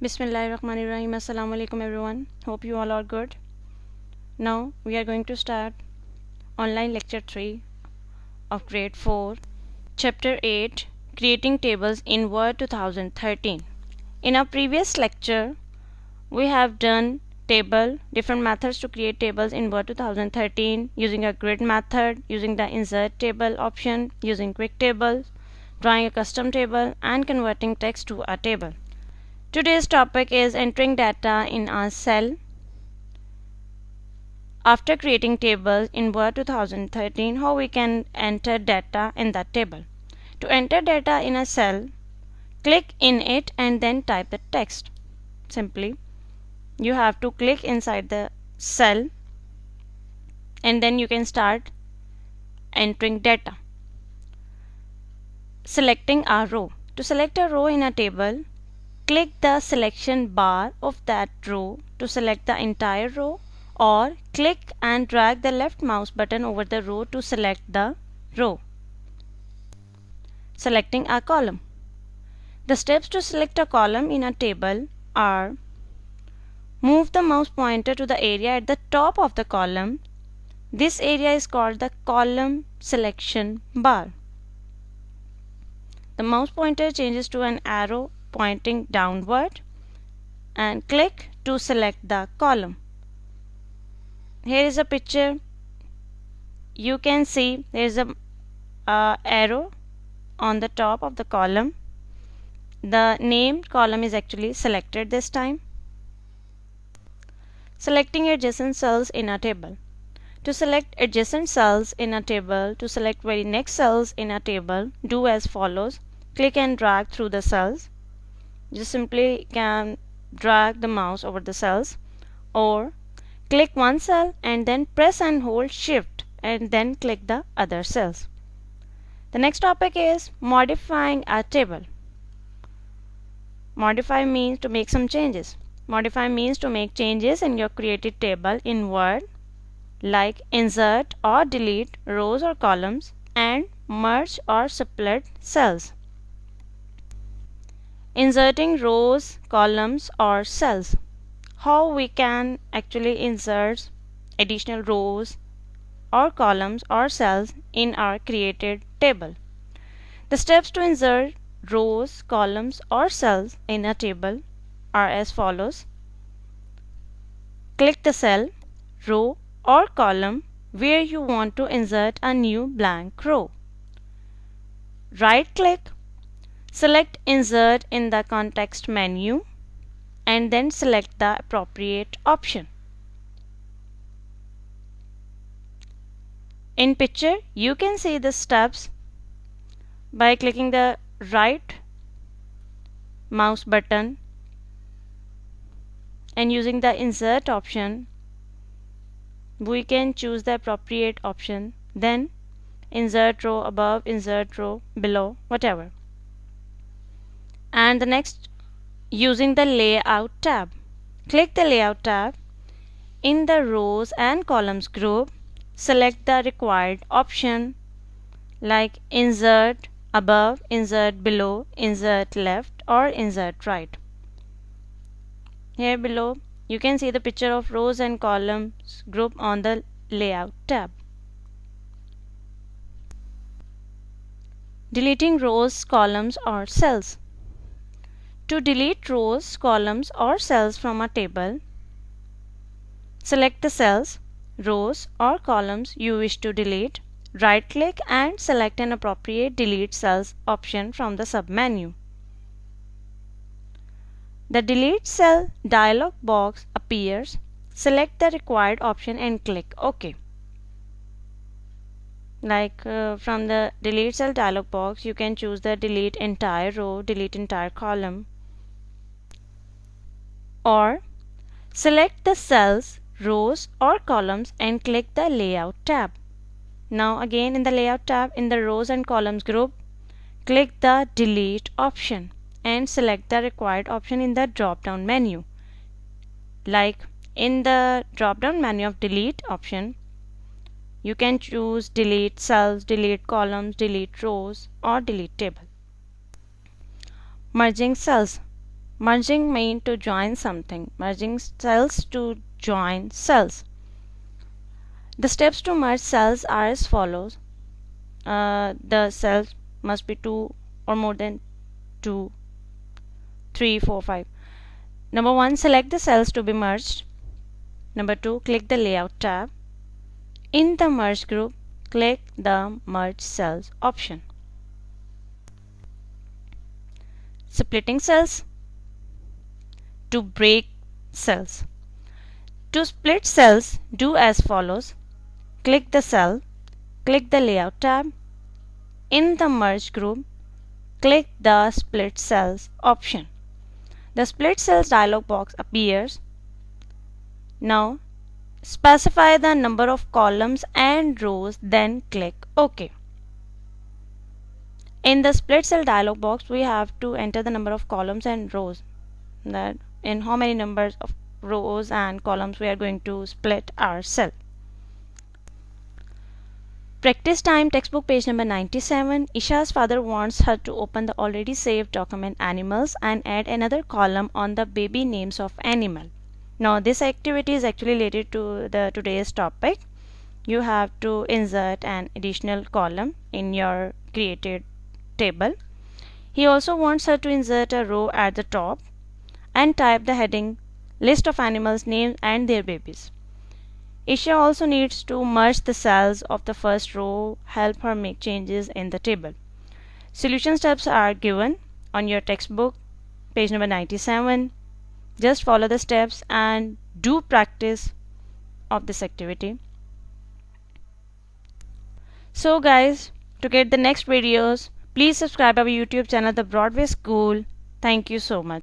Bismillahirrahmanirrahim. Assalamu alaikum everyone. Hope you all are good. Now we are going to start online lecture 3 of grade 4, chapter 8, creating tables in Word 2013. In our previous lecture, we have done different methods to create tables in Word 2013 using a grid method, using the insert table option, using quick tables, drawing a custom table, and converting text to a table. Today's topic is entering data in a cell. After creating tables in Word 2013, how we can enter data in that table. To enter data in a cell, click in it and then type the text. Simply, you have to click inside the cell and then you can start entering data. Selecting a row. To select a row in a table, click the selection bar of that row to select the entire row, or click and drag the left mouse button over the row to select the row. Selecting a column. The steps to select a column in a table are: move the mouse pointer to the area at the top of the column. This area is called the column selection bar. The mouse pointer changes to an arrow pointing downward and click to select the column. Here is a picture. You can see there is a arrow on the top of the column. The named column is actually selected this time. Selecting adjacent cells in a table. To select adjacent cells in a table, to select very next cells in a table, do as follows. Click and drag through the cells. Just simply can drag the mouse over the cells, or click one cell and then press and hold shift and then click the other cells. The next topic is modifying a table. Modify means to make some changes. Modify means to make changes in your created table in Word, like insert or delete rows or columns and merge or split cells. Inserting rows, columns or cells. How we can actually insert additional rows or columns or cells in our created table. The steps to insert rows, columns or cells in a table are as follows. Click the cell, row or column where you want to insert a new blank row. Right click, select insert in the context menu and then select the appropriate option. In picture, you can see the steps by clicking the right mouse button and using the insert option. We can choose the appropriate option, then insert row above, insert row below, whatever. And the next, using the layout tab. Click the layout tab. In the rows and columns group, select the required option like insert above, insert below, insert left or insert right. Here below you can see the picture of rows and columns group on the layout tab. Deleting rows, columns or cells. To delete rows, columns or cells from a table, select the cells, rows or columns you wish to delete. Right click and select an appropriate delete cells option from the submenu. The delete cell dialog box appears. Select the required option and click OK. From the delete cell dialog box, you can choose the delete entire row, delete entire column, or select the cells, rows or columns and click the layout tab. Now again in the layout tab, in the rows and columns group, click the delete option and select the required option in the drop down menu. Like in the drop down menu of delete option, you can choose delete cells, delete columns, delete rows or delete table. Merging cells. Merging means to join something. Merging cells to join cells. The steps to merge cells are as follows. The cells must be 2 or more than 2, 3, 4, 5. Number 1, select the cells to be merged. Number 2, click the layout tab. In the merge group, click the merge cells option. Splitting cells. To break cells. To split cells, do as follows. Click the cell, click the layout tab. In the merge group, click the split cells option. The split cells dialog box appears. Now specify the number of columns and rows, then click OK. In the split cell dialog box, we have to enter the number of columns and rows, that in how many numbers of rows and columns we are going to split our cell. Practice time, textbook page number 97. Isha's father wants her to open the already saved document animals and add another column on the baby names of animal. Now this activity is actually related to the today's topic. You have to insert an additional column in your created table. He also wants her to insert a row at the top and type the heading list of animals names and their babies. Isha also needs to merge the cells of the first row, help her make changes in the table. Solution steps are given on your textbook, page number 97. Just follow the steps and do practice of this activity. So guys, to get the next videos, please subscribe our YouTube channel, The Broadway School. Thank you so much.